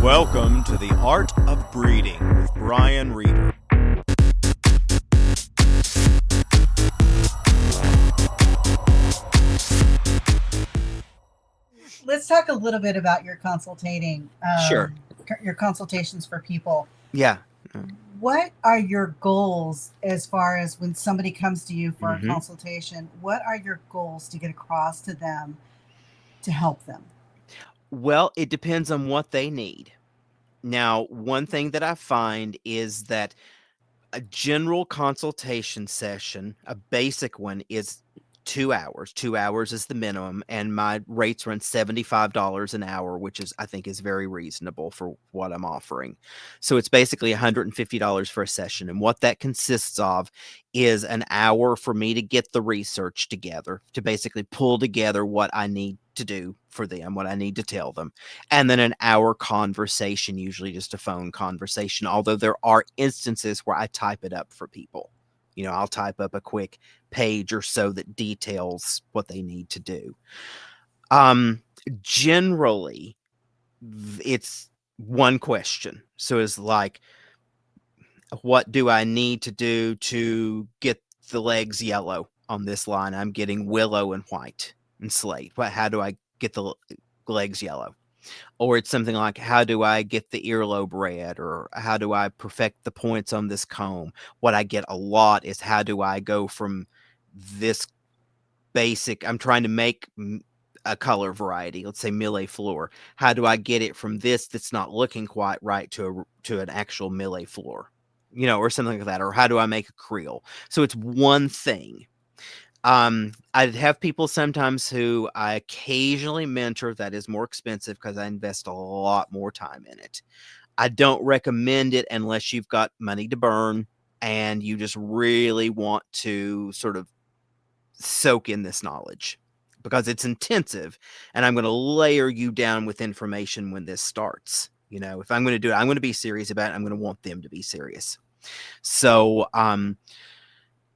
Welcome to the Art of Breeding with Brian Reeder. Let's talk a little bit about your consultating, Sure. your consultations for people. Yeah. What are your goals as far as when somebody comes to you for a Mhm. consultation? What are your goals to get across to them to help them? Well, it depends on what they need. Now, one thing that I find is that a general consultation session, a basic one, is 2 hours. 2 hours is the minimum, and my rates run $75 an hour, which is I think is very reasonable for what I'm offering. So it's basically $150 for a session, and what that consists of is an hour for me to get the research together, to basically pull together what I need to do for them, what I need to tell them, and then an hour conversation, usually just a phone conversation, although there are instances where I type it up for people. I'll type up a quick page or so that details what they need to do. Generally, it's one question. So it's like, what do I need to do to get the legs yellow on this line? I'm getting willow and white and slate. How do I get the legs yellow? Or it's something like, how do I get the earlobe red? Or how do I perfect the points on this comb? What I get a lot is, how do I go from this basic, I'm trying to make a color variety, let's say Millet floor. How do I get it from this that's not looking quite right to an actual Millet floor? Or something like that. Or how do I make a creel? So it's one thing. I'd have people sometimes who I occasionally mentor that is more expensive because I invest a lot more time in it. I don't recommend it unless you've got money to burn and you just really want to sort of soak in this knowledge, because it's intensive and I'm going to layer you down with information when this starts. If I'm going to do it, I'm going to be serious about it. I'm going to want them to be serious. So,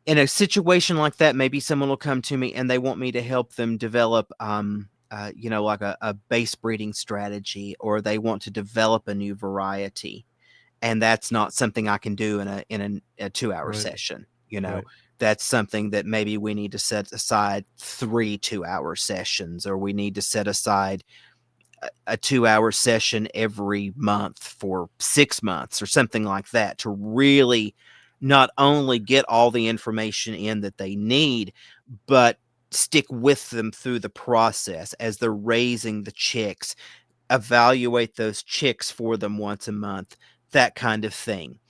in a situation like that, maybe someone will come to me and they want me to help them develop, like a base breeding strategy, or they want to develop a new variety. And that's not something I can do in a 2-hour Right. session. Right. That's something that maybe we need to set aside 3 2-hour sessions, or we need to set aside a 2-hour session every month for 6 months or something like that, to really not only get all the information in that they need, but stick with them through the process as they're raising the chicks, evaluate those chicks for them once a month, that kind of thing.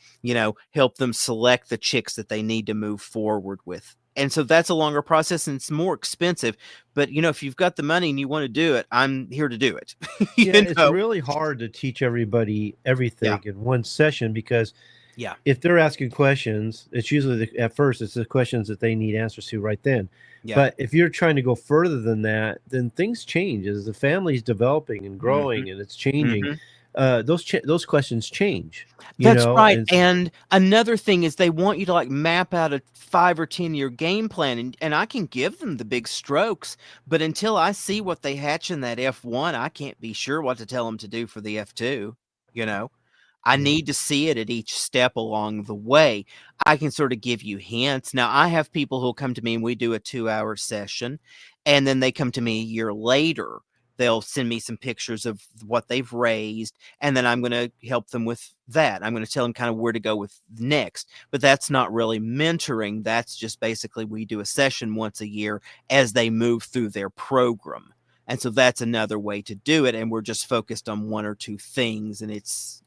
Help them select the chicks that they need to move forward with. And so that's a longer process and it's more expensive. But, if you've got the money and you want to do it, I'm here to do it. Yeah, you it's know? really hard to teach everybody Yeah. everything in one session because Yeah. if they're asking questions, it's usually at first it's the questions that they need answers to right then. Yeah. But if you're trying to go further than that, then things change as the family's developing and growing and it's changing. Mm-hmm. Those questions change, That's right. and And another thing is, they want you to map out a 5 or 10-year game plan, and I can give them the big strokes, but until I see what they hatch in that F1, I can't be sure what to tell them to do for the F2. I Yeah. need to see it at each step along the way. I can sort of give you hints. Now, I have people who'll come to me and we do a 2-hour session, and then they come to me a year later. They'll send me some pictures of what they've raised, and then I'm going to help them with that. I'm going to tell them kind of where to go with next. But that's not really mentoring. That's just basically, we do a session once a year as they move through their program. And so that's another way to do it. And we're just focused on 1 or 2 things. And it's,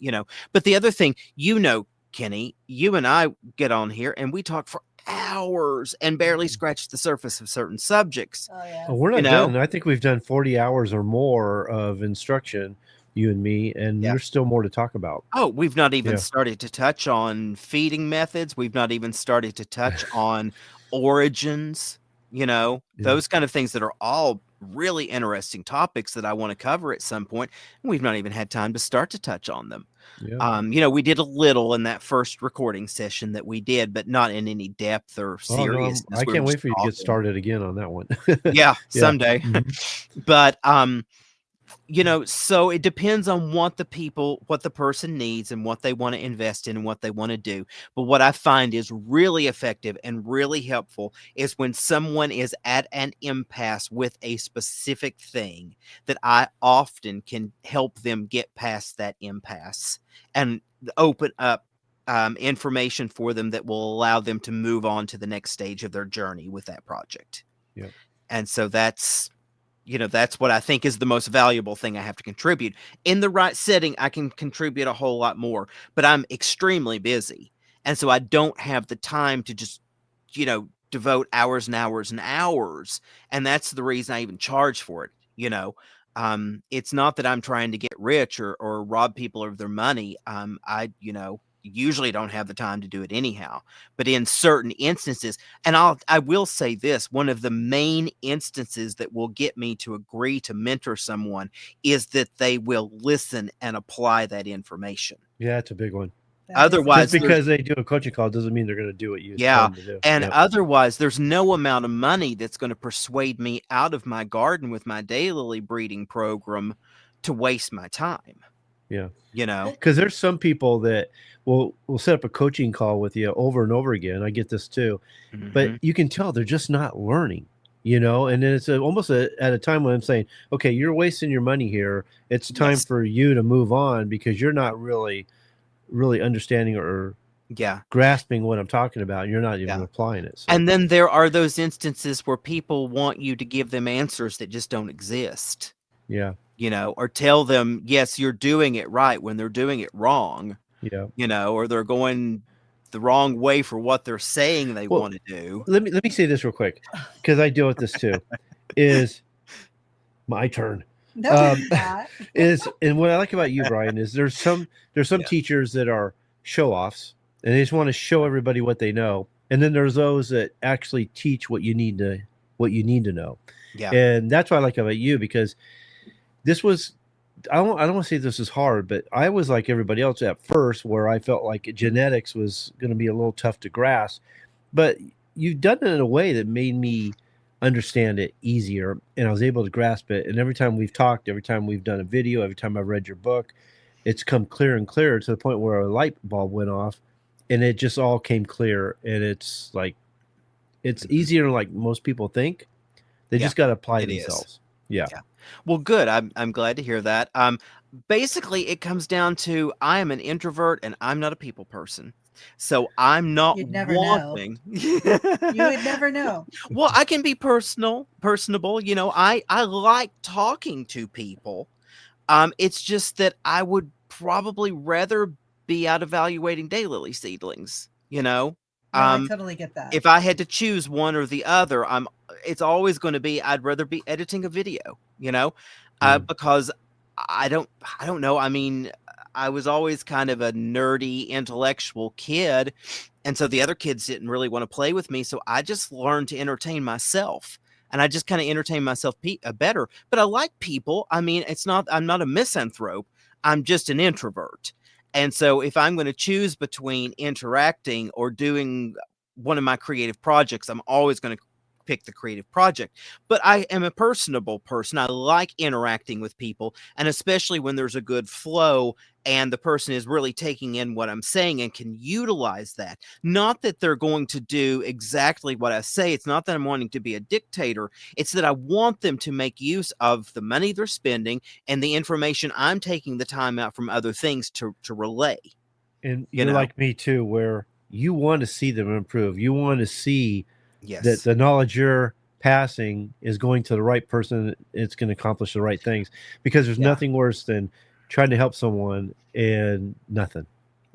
but the other thing, Kenny, you and I get on here and we talk for hours and barely scratch the surface of certain subjects. Oh, yeah. we're You not know? done. I think we've done 40 hours or more of instruction, you and me, and Yeah. there's still more to talk about. Oh, we've not even Yeah. started to touch on feeding methods. We've not even started to touch on origins, Yeah. those kind of things that are all really interesting topics that I want to cover at some point. And we've not even had time to start to touch on them. Yeah. We did a little in that first recording session that we did, but not in any depth or Oh no, seriousness. I We were can't wait just for you to get talking. started again on that one. Yeah, Yeah. someday. Mhm. But So it depends on what the person needs and what they want to invest in and what they want to do. But what I find is really effective and really helpful is when someone is at an impasse with a specific thing, that I often can help them get past that impasse and open up information for them that will allow them to move on to the next stage of their journey with that project. Yeah. And so that's what I think is the most valuable thing I have to contribute. In the right setting, I can contribute a whole lot more, but I'm extremely busy. And so I don't have the time to just, devote hours and hours and hours. And that's the reason I even charge for it. It's not that I'm trying to get rich or rob people of their money. I usually don't have the time to do it anyhow. But in certain instances, and I will say this, one of the main instances that will get me to agree to mentor someone is that they will listen and apply that information. Yeah, it's a big one. Otherwise, just because they do a coaching call doesn't mean they're going to do what you tell yeah, them to do. and Yep. otherwise, there's no amount of money that's going to persuade me out of my garden with my daily breeding program to waste my time. Yeah. Because there's some people that will set up a coaching call with you over and over again. I get this too, but you can tell they're just not learning, and then it's almost at a time when I'm saying, okay, you're wasting your money here. It's time for you to move on because you're not really understanding or grasping what I'm talking about. And you're not even applying it. So. And then there are those instances where people want you to give them answers that just don't exist. Yeah. Or tell them, yes, you're doing it right when they're doing it wrong. Yeah. Or they're going the wrong way for what they're saying they want to do. Let me say this real quick, because I deal with this too. Is my turn. No, and what I like about you, Brian, is there's some teachers that are show-offs and they just want to show everybody what they know. And then there's those that actually teach what you need to know. Yeah. And that's what I like about you, because this was, I don't want to say this is hard, but I was like everybody else at first, where I felt like genetics was going to be a little tough to grasp, but you've done it in a way that made me understand it easier, and I was able to grasp it. And every time we've talked, every time we've done a video, every time I've read your book, it's come clearer and clearer to the point where a light bulb went off and it just all came clear. And it's like, it's easier than like most people think. They just got to apply themselves. Yeah. Well, good. I'm glad to hear that. Basically it comes down to, I am an introvert and I'm not a people person. So I'm not wanting. You would never know. Well, I can be personable. I like talking to people. It's just that I would probably rather be out evaluating daylily seedlings. No, I totally get that. If I had to choose one or the other, it's always going to be, I'd rather be editing a video. Because I don't know. I mean, I was always kind of a nerdy intellectual kid. And so the other kids didn't really want to play with me. So I just learned to entertain myself, and I just kind of entertain myself better. But I like people. I mean, I'm not a misanthrope. I'm just an introvert. And so if I'm going to choose between interacting or doing one of my creative projects, I'm always going to pick the creative project. But I am a personable person. I like interacting with people, and especially when there's a good flow and the person is really taking in what I'm saying and can utilize that. Not that they're going to do exactly what I say. It's not that I'm wanting to be a dictator. It's that I want them to make use of the money they're spending and the information I'm taking the time out from other things to relay. And you're like me too, where you want to see them improve. You want to see that the knowledge you're passing is going to the right person. It's going to accomplish the right things, because there's nothing worse than trying to help someone and nothing.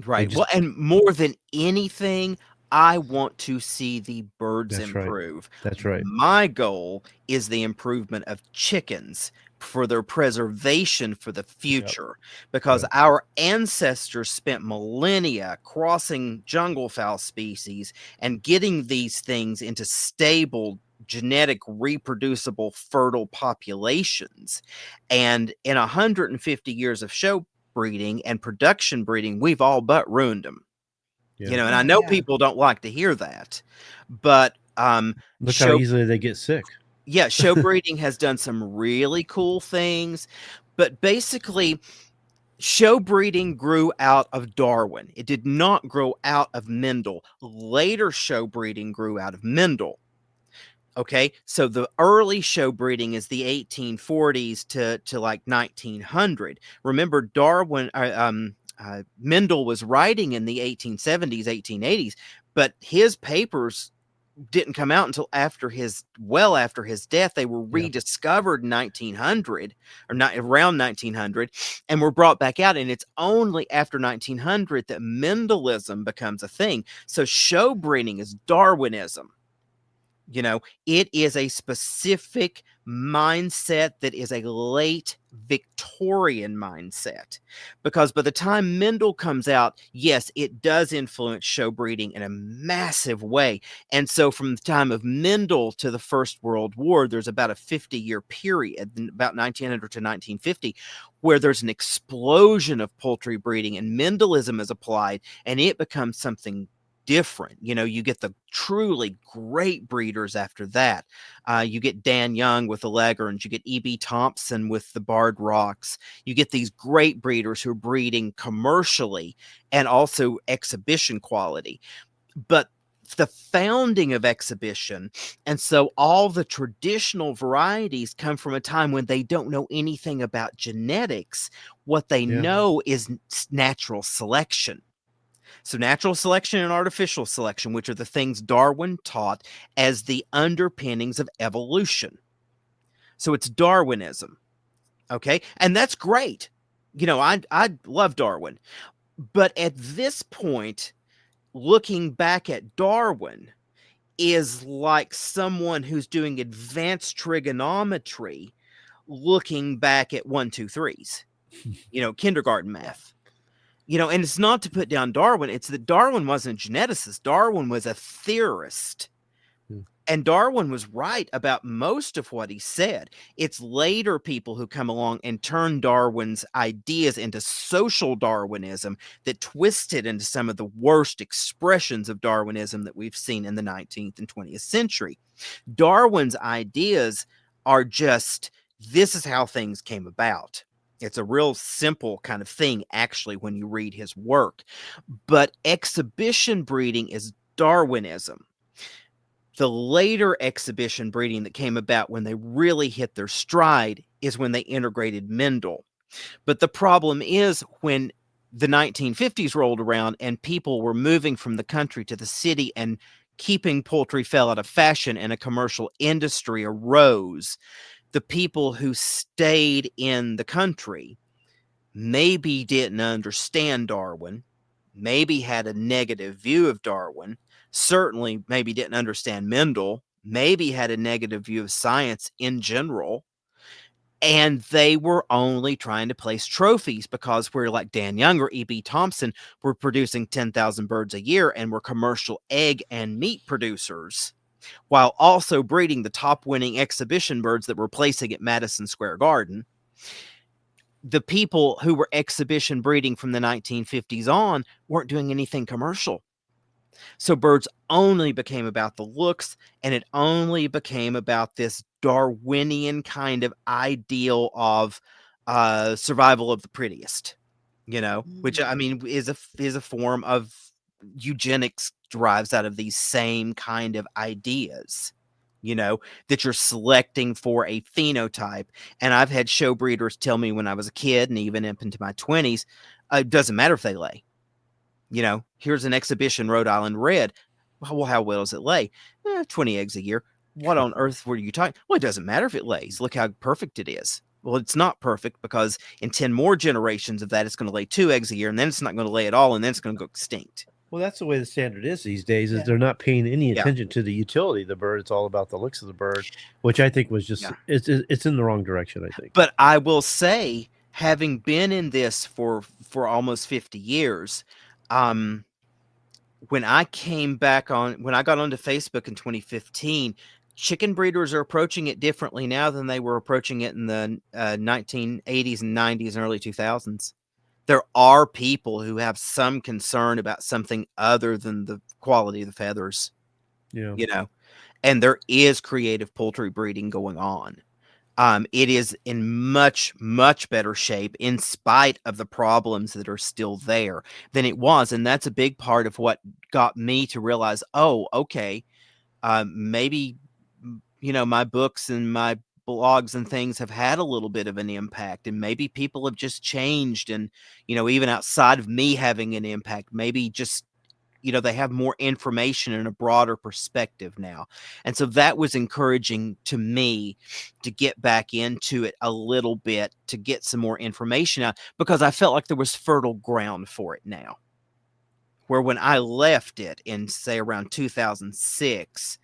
Right. Well, and more than anything, I want to see the birds improve. That's right. My goal is the improvement of chickens for their preservation for the future, because our ancestors spent millennia crossing jungle fowl species and getting these things into stable, genetic, reproducible, fertile populations. And in 150 years of show breeding and production breeding, we've all but ruined them. And I know people don't like to hear that, but look how easily they get sick. Yeah, show breeding has done some really cool things, But basically, show breeding grew out of Darwin. It did not grow out of Mendel. Later show breeding grew out of Mendel. Okay, so the early show breeding is the 1840s to like 1900. Remember, Mendel was writing in the 1870s, 1880s, but his papers didn't come out until after his death. They were rediscovered in 1900 or not around 1900 and were brought back out, and it's only after 1900 that Mendelism becomes a thing. So show breeding is Darwinism. You know, it is a specific mindset that is a late Victorian mindset, because by the time Mendel comes out, yes, it does influence show breeding in a massive way. And so from the time of Mendel to the First World War, there's about a 50-year period, about 1900 to 1950, where there's an explosion of poultry breeding and Mendelism is applied, and it becomes something different. You know, you get the truly great breeders after that. You get Dan Young with the Leghorns, you get E.B. Thompson with the Barred Rocks. You get these great breeders who are breeding commercially and also exhibition quality. But the founding of exhibition, and so all the traditional varieties come from a time when they don't know anything about genetics. What they know is natural selection. So natural selection and artificial selection, which are the things Darwin taught as the underpinnings of evolution. So it's Darwinism. Okay. And that's great. You know, I love Darwin. But at this point, looking back at Darwin is like someone who's doing advanced trigonometry looking back at 1, 2, 3s, you know, kindergarten math. You know, and it's not to put down Darwin. It's that Darwin wasn't a geneticist. Darwin was a theorist. And Darwin was right about most of what he said. It's later people who come along and turn Darwin's ideas into social Darwinism that twisted into some of the worst expressions of Darwinism that we've seen in the 19th and 20th century. Darwin's ideas are just, this is how things came about. It's a real simple kind of thing, actually, when you read his work. But exhibition breeding is Darwinism. The later exhibition breeding that came about when they really hit their stride is when they integrated Mendel. But the problem is when the 1950s rolled around and people were moving from the country to the city and keeping poultry fell out of fashion and a commercial industry arose, the people who stayed in the country maybe didn't understand Darwin, maybe had a negative view of Darwin, certainly maybe didn't understand Mendel, maybe had a negative view of science in general, and they were only trying to place trophies because we're like Dan Young or E.B. Thompson were producing 10,000 birds a year and were commercial egg and meat producers, while also breeding the top winning exhibition birds that were placing at Madison Square Garden. The people who were exhibition breeding from the 1950s on weren't doing anything commercial. So birds only became about the looks, and it only became about this Darwinian kind of ideal of survival of the prettiest, you know, which I mean is a form of eugenics, derives out of these same kind of ideas, you know, that you're selecting for a phenotype. And I've had show breeders tell me when I was a kid and even up into my 20s, it doesn't matter if they lay. You know, here's an exhibition Rhode Island Red. Well, how well does it lay? 20 eggs a year. What on earth were you talking? Well, it doesn't matter if it lays. Look how perfect it is. Well, it's not perfect because in 10 more generations of that, it's going to lay 2 eggs a year, and then it's not going to lay at all, and then it's going to go extinct. Well, that's the way the standard is these days, is they're not paying any Yeah. attention to the utility of the bird. It's all about the looks of the bird, which I think was just, it's in the wrong direction, I think. But I will say, having been in this for almost 50 years, when I got onto Facebook in 2015, chicken breeders are approaching it differently now than they were approaching it in the 1980s and 90s and early 2000s. There are people who have some concern about something other than the quality of the feathers, you know, and there is creative poultry breeding going on. It is in much, much better shape in spite of the problems that are still there than it was. And that's a big part of what got me to realize, oh, okay, maybe, my books and my blogs and things have had a little bit of an impact, and maybe people have just changed. And, even outside of me having an impact, maybe just they have more information and a broader perspective now. And so that was encouraging to me to get back into it a little bit, to get some more information out, because I felt like there was fertile ground for it now. Where when I left it in, say, around 2006,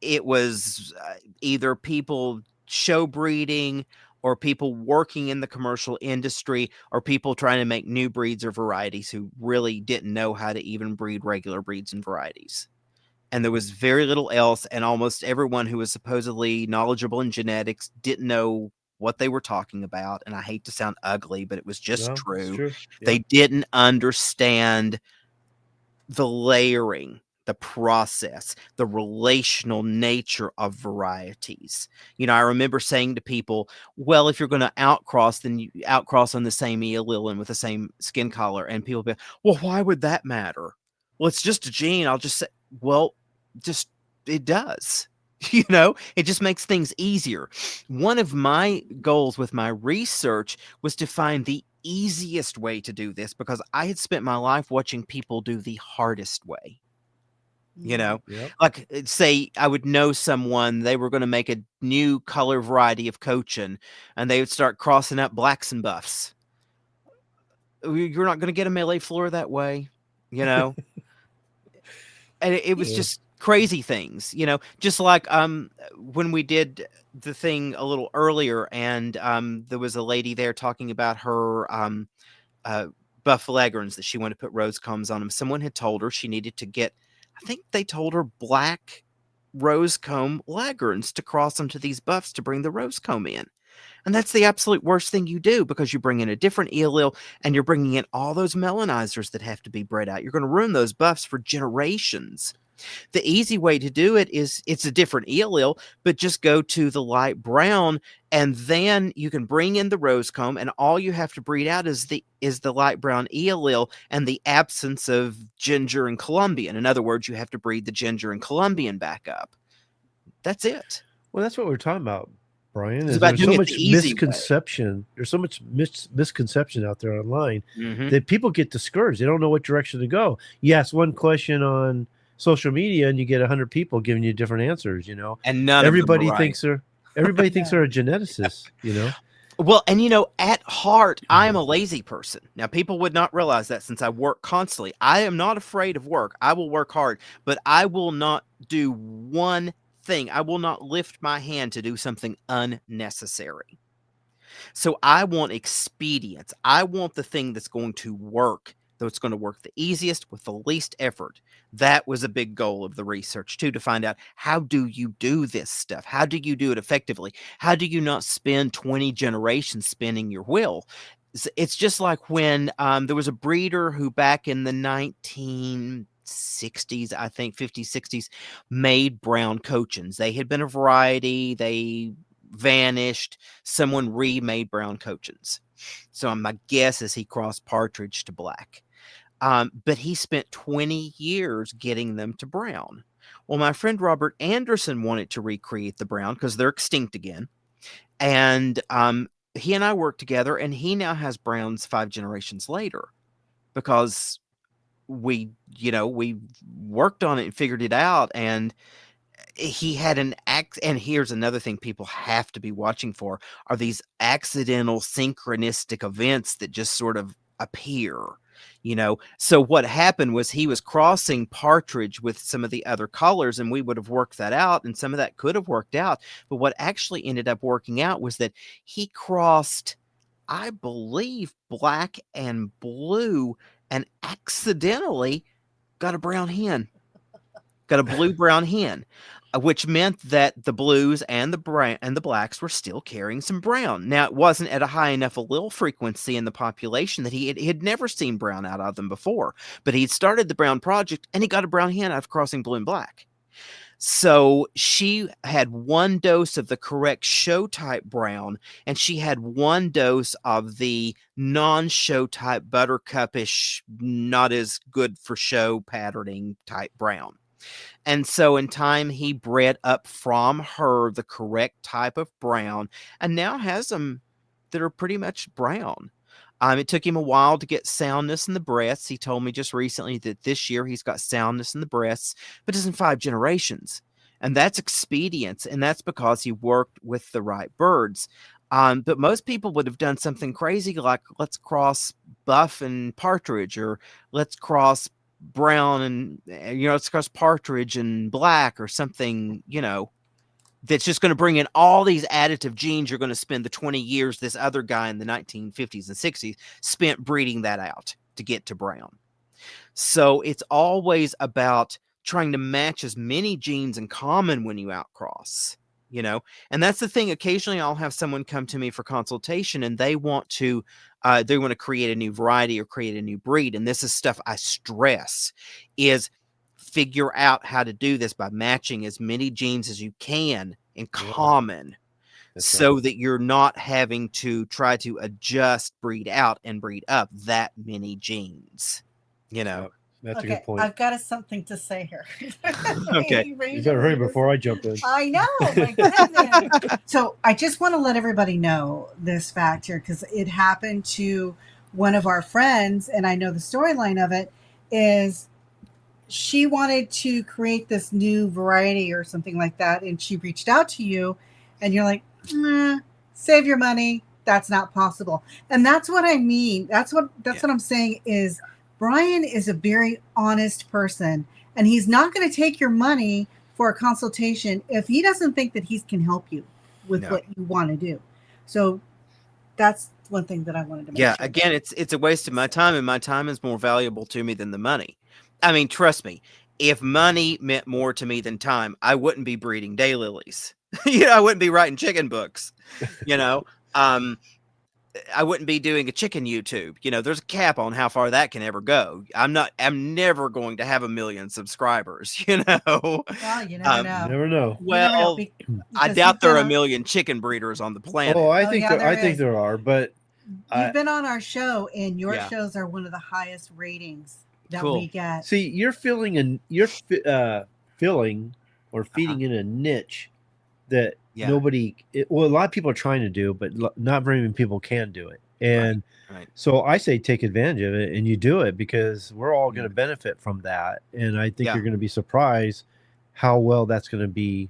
it was either people show breeding, or people working in the commercial industry, or people trying to make new breeds or varieties who really didn't know how to even breed regular breeds and varieties. And there was very little else, and almost everyone who was supposedly knowledgeable in genetics didn't know what they were talking about. And I hate to sound ugly, but it was just No, it's true. true. Yeah. They didn't understand the layering, the process, the relational nature of varieties. I remember saying to people, well, if you're going to outcross, then you outcross on the same allele and with the same skin color. And people be, well, why would that matter? Well, it's just a gene. I'll just say, well, just it does. It just makes things easier. One of my goals with my research was to find the easiest way to do this, because I had spent my life watching people do the hardest way. Mm. Yep. Like, say I would know someone, they were going to make a new color variety of cochin, and they would start crossing up blacks and buffs. You're not going to get a Malay floor that way, and it was Yeah. just crazy things, just like when we did the thing a little earlier, and there was a lady there talking about her uh, buff leghorns that she wanted to put rose combs on them. Someone had told her she needed to get, I think they told her, black rose comb leghorns to cross them to these buffs to bring the rose comb in. And that's the absolute worst thing you do, because you bring in a different allele, and you're bringing in all those melanizers that have to be bred out. You're going to ruin those buffs for generations. The easy way to do it is, it's a different allele, but just go to the light brown, and then you can bring in the rose comb, and all you have to breed out is the light brown allele and the absence of ginger and Colombian. In other words, you have to breed the ginger and Colombian back up. That's it. Well, that's what we're talking about, Brian. It's Is about there's doing so it the much easy way. misconception. There's so much misconception out there online Mhm. that people get discouraged. They don't know what direction to go. You ask one question on social media, and you get 100 people giving you different answers. And none Everybody of them are right. thinks they're a geneticist. Well, and at heart, I am a lazy person. Now, people would not realize that, since I work constantly. I am not afraid of work. I will work hard, but I will not do one thing. I will not lift my hand to do something unnecessary. So I want expedience. I want the thing that's going to work, that's going to work the easiest with the least effort. That was a big goal of the research too, to find out, how do you do this stuff? How do you do it effectively? How do you not spend 20 generations spinning your wheel? It's just like when there was a breeder who, back in the 1960s, I think 50s, 60s, made brown cochins. They had been a variety. They vanished. Someone remade brown cochins. So my guess is he crossed partridge to black. But he spent 20 years getting them to brown. Well, my friend Robert Anderson wanted to recreate the brown, because they're extinct again. And he and I worked together, and he now has browns 5 generations later, because we worked on it and figured it out. And he had and here's another thing people have to be watching for, are these accidental synchronistic events that just sort of appear. So what happened was, he was crossing partridge with some of the other colors, and we would have worked that out, and some of that could have worked out. But what actually ended up working out was that he crossed, I believe, black and blue, and accidentally got a brown hen. Got a blue-brown hen, which meant that the blues and the brown and the blacks were still carrying some brown. Now, it wasn't at a high enough allele frequency in the population that he had never seen brown out of them before, but he'd started the brown project, and he got a brown hen out of crossing blue and black. So she had 1 dose of the correct show type brown, and she had 1 dose of the non-show type buttercupish, not as good for show patterning type brown. And so in time, he bred up from her the correct type of brown, and now has them that are pretty much brown. It took him a while to get soundness in the breasts. He told me just recently that this year he's got soundness in the breasts, but it's in 5 generations. And that's expedience, and that's because he worked with the right birds. But most people would have done something crazy like, let's cross buff and partridge, or let's cross brown and, let's cross partridge and black, or something, that's just going to bring in all these additive genes. You're going to spend the 20 years this other guy in the 1950s and 60s spent breeding that out to get to brown. So it's always about trying to match as many genes in common when you outcross, and that's the thing. Occasionally I'll have someone come to me for consultation, and they want to create a new variety or create a new breed. And this is stuff I stress is figure out how to do this by matching as many genes as you can in common. That's so right. That you're not having to try to adjust, breed out and breed up that many genes, Yep. That's a good point. I've got something to say here. Okay. You better hurry before I jump in. I know. My goodness. So I just want to let everybody know this fact here, because it happened to one of our friends, and I know the storyline of it is she wanted to create this new variety or something like that, and she reached out to you, and you're like, save your money. That's not possible. And that's what I mean. That's what I'm saying is Brian is a very honest person, and he's not going to take your money for a consultation if he doesn't think that he can help you with what you want to do. So that's one thing that I wanted to mention. Yeah, again, it's a waste of my time, and my time is more valuable to me than the money. I mean, trust me, if money meant more to me than time, I wouldn't be breeding daylilies. I wouldn't be writing chicken books. I wouldn't be doing a chicken YouTube. There's a cap on how far that can ever go. I'm never going to have 1 million subscribers, Well, you never know. You never know. Well, I doubt there are 1 million chicken breeders on the planet. Oh, I think there are, but you've been on our show, and your shows are one of the highest ratings that we get. See, you're filling or feeding in a niche that nobody, a lot of people are trying to do, but not very many people can do it. And so I say take advantage of it, and you do it, because we're all going to benefit from that. And I think you're going to be surprised how well that's going to be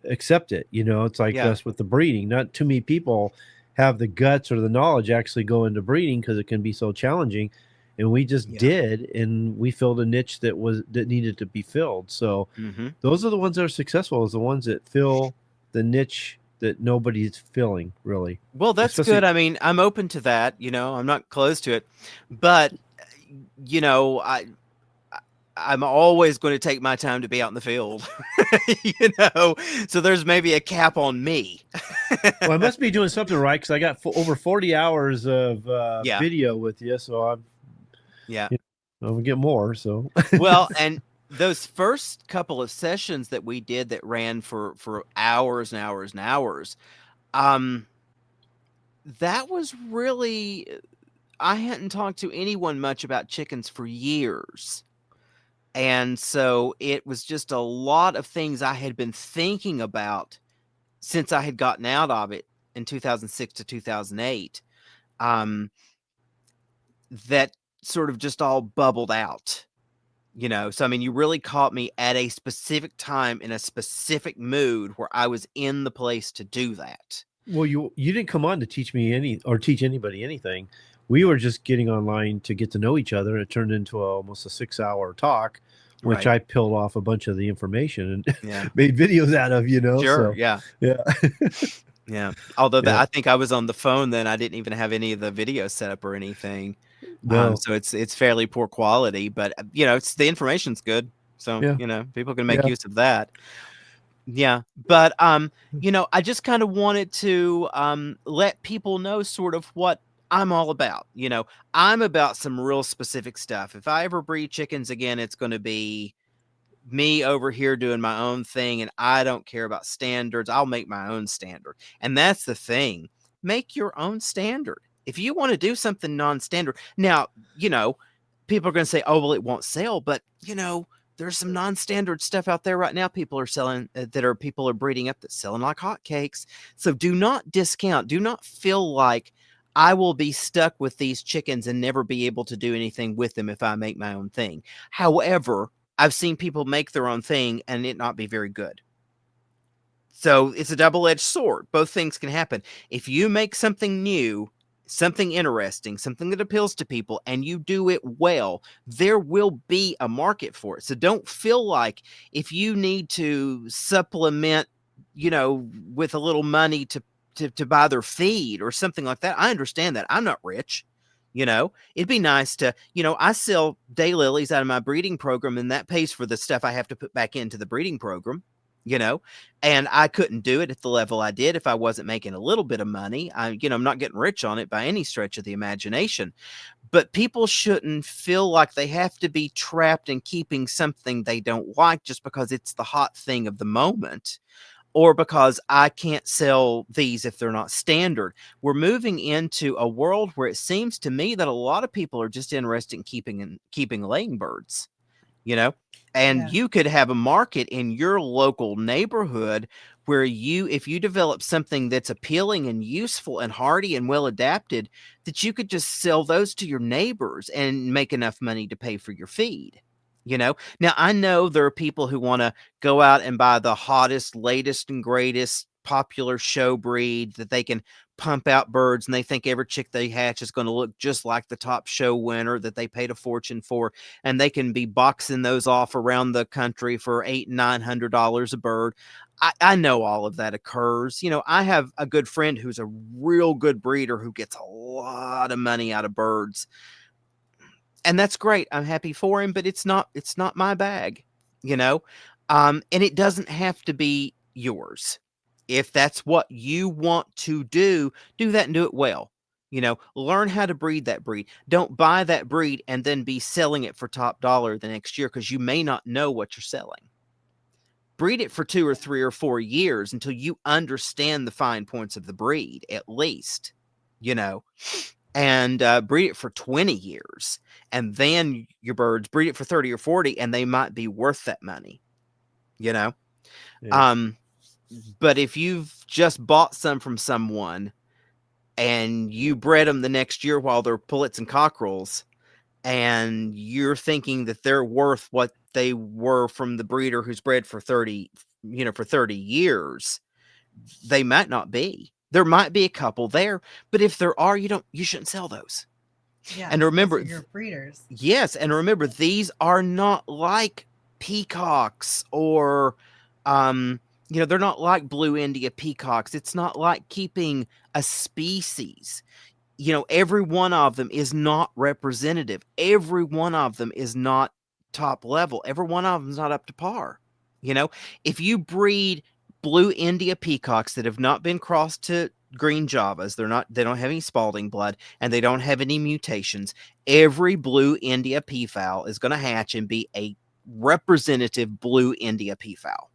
accepted. It's like us with the breeding. Not too many people have the guts or the knowledge actually go into breeding, because it can be so challenging. And we just did, and we filled a niche that needed to be filled. So those are the ones that are successful, is the ones that fill the niche that nobody's filling, really. Well, that's good. I mean, I'm open to that. I'm not close to it, but I'm always going to take my time to be out in the field. So there's maybe a cap on me. Well, I must be doing something right, because I got over 40 hours of video with you, so I'm. Yeah. I'll get more. So well, and those first couple of sessions that we did that ran for hours and hours and hours, that was really, I hadn't talked to anyone much about chickens for years. And so it was just a lot of things I had been thinking about since I had gotten out of it in 2006 to 2008. That sort of just all bubbled out, so I mean, you really caught me at a specific time in a specific mood where I was in the place to do that. Well, you didn't come on to teach me teach anybody anything. We were just getting online to get to know each other. It turned into almost a 6-hour talk, which I peeled off a bunch of the information and made videos out of, Sure. So, yeah. Yeah. Although I think I was on the phone then. I didn't even have any of the videos set up or anything. No. So it's fairly poor quality, but it's the information's good. So, people can make use of that. Yeah. But, I just kind of wanted to let people know sort of what I'm all about. I'm about some real specific stuff. If I ever breed chickens again, it's going to be me over here doing my own thing and I don't care about standards. I'll make my own standard. And that's the thing. Make your own standard. If you want to do something non-standard. Now, people are going to say, "Oh, well, it won't sell," but there's some non-standard stuff out there right now people are selling people are breeding up that's selling like hotcakes. So do not discount. Do not feel like I will be stuck with these chickens and never be able to do anything with them if I make my own thing. However, I've seen people make their own thing and it not be very good. So it's a double-edged sword. Both things can happen. If you make something new, something interesting, something that appeals to people, and you do it well, there will be a market for it. So don't feel like if you need to supplement, with a little money to buy their feed or something like that. I understand that. I'm not rich. It'd be nice to, I sell daylilies out of my breeding program, and that pays for the stuff I have to put back into the breeding program, and I couldn't do it at the level I did if I wasn't making a little bit of money. I'm not getting rich on it by any stretch of the imagination, but people shouldn't feel like they have to be trapped in keeping something they don't like just because it's the hot thing of the moment. Or because I can't sell these if they're not standard. We're moving into a world where it seems to me that a lot of people are just interested in keeping laying birds, and Yeah. you could have a market in your local neighborhood where if you develop something that's appealing and useful and hardy and well adapted, that you could just sell those to your neighbors and make enough money to pay for your feed. Now I know there are people who want to go out and buy the hottest, latest, and greatest popular show breed that they can pump out birds, and they think every chick they hatch is going to look just like the top show winner that they paid a fortune for, and they can be boxing those off around the country for $800-900 a bird. I know all of that occurs. I have a good friend who's a real good breeder who gets a lot of money out of birds. And that's great. I'm happy for him, but it's not my bag, and it doesn't have to be yours. If that's what you want to do that and do it well. Learn how to breed that breed. Don't buy that breed and then be selling it for top dollar the next year, because you may not know what you're selling. Breed it for 2 or 3 or 4 years until you understand the fine points of the breed, at least, and breed it for 20 years. And then your birds, breed it for 30 or 40, and they might be worth that money, Yeah. But if you've just bought some from someone and you bred them the next year while they're pullets and cockerels, and you're thinking that they're worth what they were from the breeder who's bred for 30 years, they might not be. There might be a couple there, but if there are, you shouldn't sell those. Yeah. And remember, those are your breeders. yes, and remember, these are not like peacocks or they're not like blue India peacocks. It's not like keeping a species. Every one of them is not representative. Every one of them is not top level. Every one of them is not up to par. If you breed blue India peacocks that have not been crossed to green Javas, they don't have any Spalding blood, and they don't have any mutations, every blue India peafowl is going to hatch and be a representative blue India peafowl.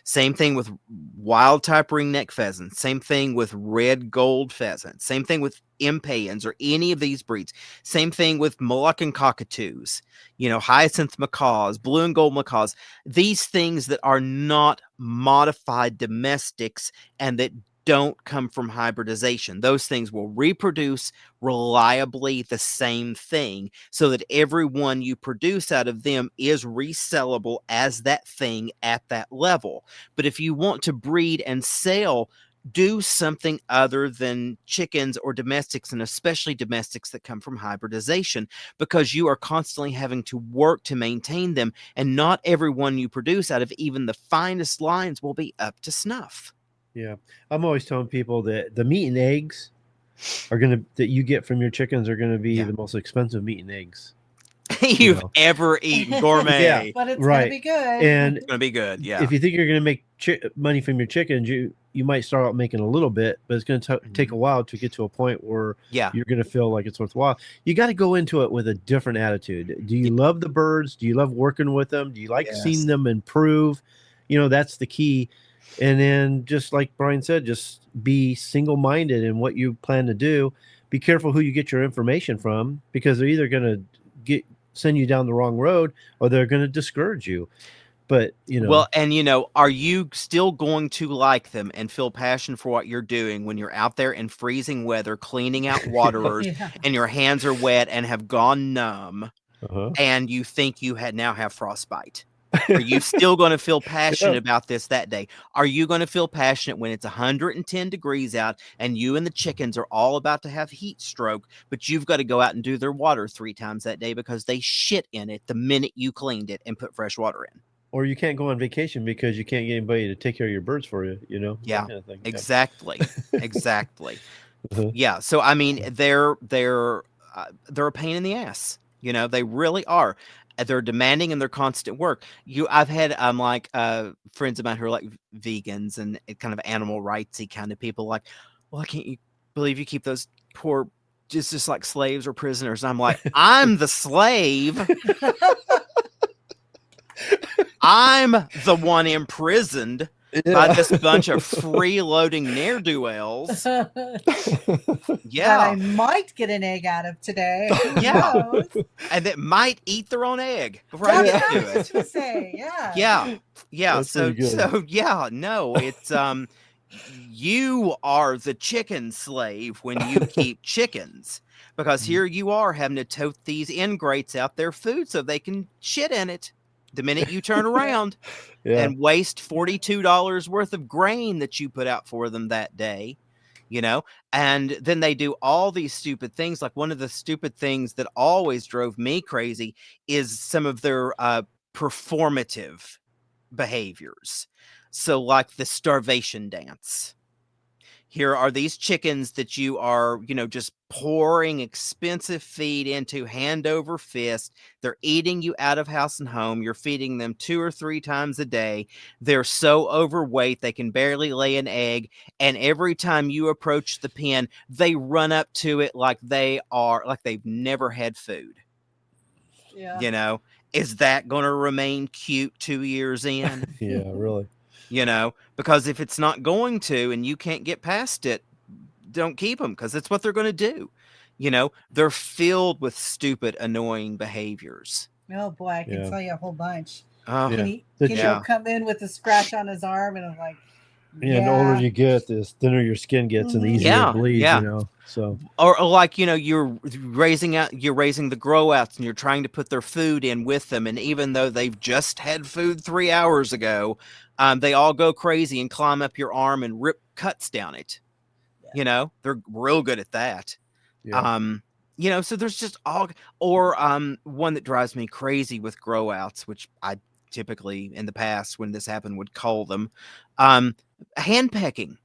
Same thing with wild type ringneck pheasants. Same thing with red gold pheasants. Same thing with impayans or any of these breeds. Same thing with Moluccan cockatoos, hyacinth macaws, blue and gold macaws. These things that are not modified domestics and that don't come from hybridization. Those things will reproduce reliably the same thing, so that every one you produce out of them is resellable as that thing at that level. But if you want to breed and sell, do something other than chickens or domestics, and especially domestics that come from hybridization, because you are constantly having to work to maintain them, and not every one you produce out of even the finest lines will be up to snuff. Yeah. I'm always telling people that the meat and eggs that you get from your chickens are going to be the most expensive meat and eggs you've ever eaten. Gourmet. Yeah, But it's right. going to be good. And it's going to be good. Yeah. If you think you're going to make money from your chickens, you might start out making a little bit, but it's going to take a while to get to a point where Yeah. you're going to feel like it's worthwhile. You got to go into it with a different attitude. Do you love the birds? Do you love working with them? Do you like seeing them improve? You know, that's the key. And then just like Brian said, just be single-minded in what you plan to do. Be careful who you get your information from, because they're either going to send you down the wrong road, or they're going to discourage you. But, you know. Well, and, you know, are you still going to like them and feel passion for what you're doing when you're out there in freezing weather, cleaning out waterers, and your hands are wet and have gone numb, and you think you now have frostbite? Are you still going to feel passionate about this that day? Are you going to feel passionate when it's 110 degrees out and you and the chickens are all about to have heat stroke, but you've got to go out and do their water 3 times that day because they shit in it the minute you cleaned it and put fresh water in? Or you can't go on vacation because you can't get anybody to take care of your birds for you, you know? Yeah, That kind of thing. exactly. Exactly. Yeah. So, I mean, they're a pain in the ass. You know, they really are. They're demanding and they're constant work. I've had friends of mine who are like vegans and kind of animal rightsy kind of people, like, well, I can't believe you keep those poor just like slaves or prisoners. And I'm like, I'm the slave. I'm the one imprisoned by this bunch of freeloading ne'er-do-wells. That I might get an egg out of today. Yeah. And that might eat their own egg before I get to it. To say. Yeah. So yeah, no, it's you are the chicken slave when you keep chickens, because here you are having to tote these ingrates out their food so they can shit in it the minute you turn around and waste $42 worth of grain that you put out for them that day, you know. And then they do all these stupid things. Like, one of the stupid things that always drove me crazy is some of their performative behaviors. So, like the starvation dance. Here are these chickens that you are, you know, just pouring expensive feed into hand over fist. They're eating you out of house and home. You're feeding them 2 or 3 times a day. They're so overweight, they can barely lay an egg. And every time you approach the pen, they run up to it like they've never had food. Yeah. You know, is that going to remain cute 2 years in? Yeah, really. You know, because if it's not going to and you can't get past it, don't keep them, because it's what they're going to do. You know, they're filled with stupid, annoying behaviors. Oh boy, I can tell you a whole bunch. Can he'll come in with a scratch on his arm, and I'm like, the older you get, the thinner your skin gets, and the easier it bleeds. You know, so or like, you know, you're raising the grow outs and you're trying to put their food in with them, and even though they've just had food 3 hours ago, they all go crazy and climb up your arm and rip cuts down it. You know, they're real good at that. You know, so there's just one that drives me crazy with grow outs, which I typically in the past when this happened would call them hand pecking.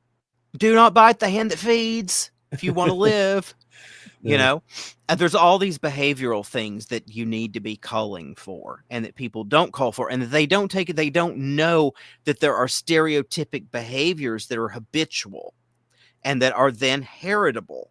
Do not bite the hand that feeds if you want to live. You know, and there's all these behavioral things that you need to be culling for, and that people don't call for, and that they don't take it. They don't know that there are stereotypic behaviors that are habitual and that are then heritable.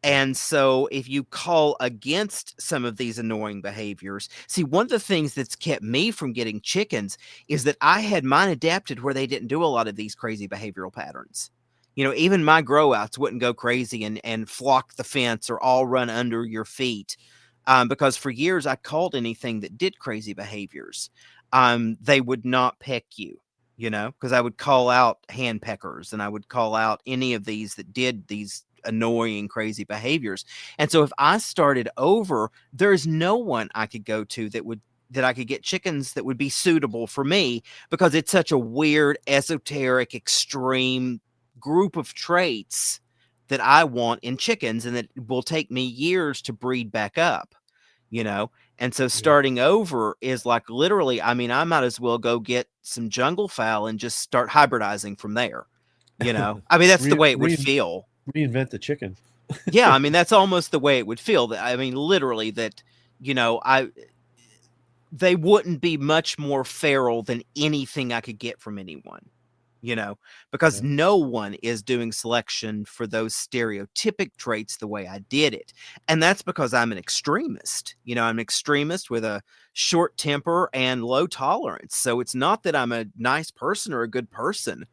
And so if you call against some of these annoying behaviors, see, one of the things that's kept me from getting chickens is that I had mine adapted where they didn't do a lot of these crazy behavioral patterns. You know, even my grow outs wouldn't go crazy and flock the fence or all run under your feet. Because for years I called anything that did crazy behaviors. They would not peck you, you know, because I would call out hand peckers and I would call out any of these that did these annoying, crazy behaviors. And so if I started over, there's no one I could go to that I could get chickens that would be suitable for me, because it's such a weird, esoteric, extreme group of traits that I want in chickens, and that will take me years to breed back up, you know? And so starting over is like, literally, I mean, I might as well go get some jungle fowl and just start hybridizing from there. You know, I mean, that's the way it would feel. Reinvent the chicken. Yeah. I mean, that's almost the way it would feel. I mean, literally that, you know, they wouldn't be much more feral than anything I could get from anyone. because Yeah. no one is doing selection for those stereotypic traits the way I did it. And that's because I'm an extremist. I'm an extremist with a short temper and low tolerance. So it's not that I'm a nice person or a good person.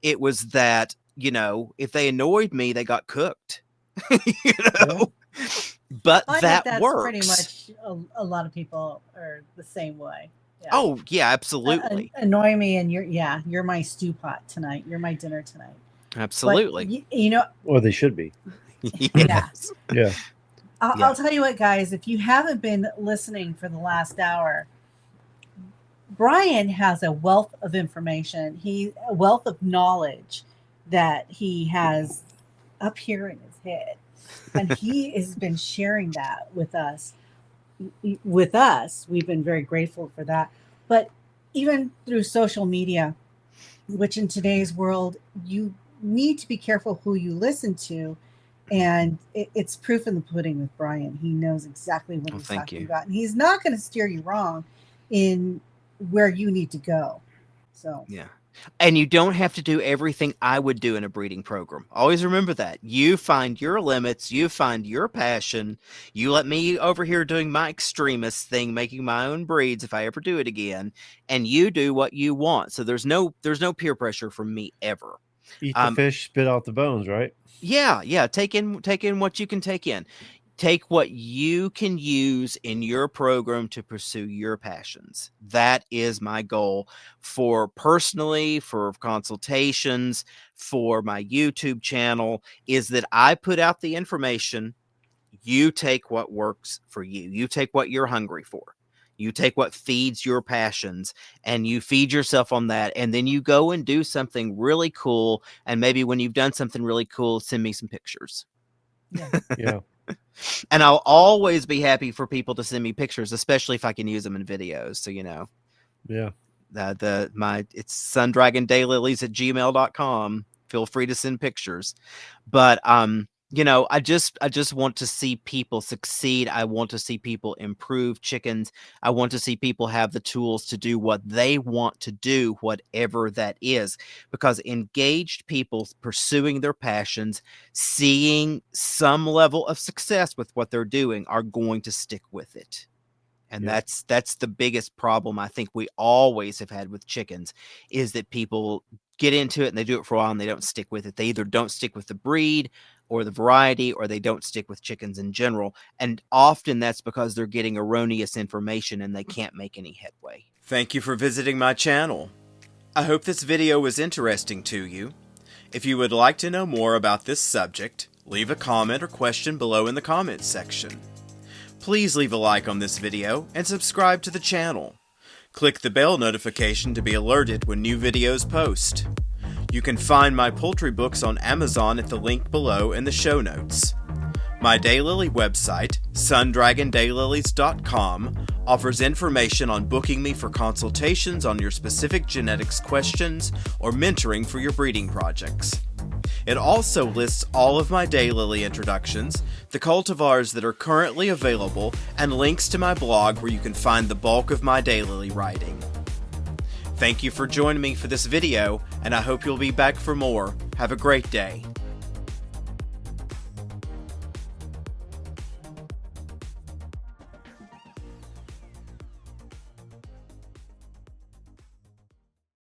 It was that, if they annoyed me, they got cooked. you Yeah. know? But I think that that's pretty works. much a lot of people are the same way. Yeah. Oh, yeah, absolutely. Annoy me, and you're my stew pot tonight. You're my dinner tonight. But Absolutely. Or they should be. yeah. Yes. Yeah. Yeah. I'll tell you what, guys. If you haven't been listening for the last hour, Brian has a wealth of information. A wealth of knowledge that he has up here in his head, and he has been sharing that with us. We've been very grateful for that. But even through social media, which in today's world, you need to be careful who you listen to. And it's proof in the pudding with Brian. He knows exactly what he's thank talking you. about. And he's not going to steer you wrong in where you need to go. So, Yeah. And you don't have to do everything I would do in a breeding program. Always remember that. You find your limits, you find your passion. You let me over here doing my extremist thing, making my own breeds if I ever do it again, and you do what you want. So there's no peer pressure from me ever. Eat the fish, spit out the bones, right? Yeah. Take in what you can take in. Take what you can use in your program to pursue your passions. That is my goal for personally, for consultations, for my YouTube channel, is that I put out the information. You take what works for you. You take what you're hungry for. You take what feeds your passions and you feed yourself on that. And then you go and do something really cool. And maybe when you've done something really cool, send me some pictures. Yeah. And I'll always be happy for people to send me pictures, especially if I can use them in videos. So, Yeah. it's sundragondaylilies@gmail.com. Feel free to send pictures. But, I just want to see people succeed. I want to see people improve chickens. I want to see people have the tools to do what they want to do, whatever that is, because engaged people pursuing their passions, seeing some level of success with what they're doing, are going to stick with it. And Yeah. that's the biggest problem I think we always have had with chickens, is that people get into it and they do it for a while and they don't stick with it. They either don't stick with the breed or the variety, or they don't stick with chickens in general. And often that's because they're getting erroneous information and they can't make any headway. Thank you for visiting my channel. I hope this video was interesting to you. If you would like to know more about this subject, leave a comment or question below in the comments section. Please leave a like on this video and subscribe to the channel. Click the bell notification to be alerted when new videos post. You can find my poultry books on Amazon at the link below in the show notes. My daylily website, sundragondaylilies.com, offers information on booking me for consultations on your specific genetics questions or mentoring for your breeding projects. It also lists all of my daylily introductions, the cultivars that are currently available, and links to my blog where you can find the bulk of my daylily writing. Thank you for joining me for this video, and I hope you'll be back for more. Have a great day.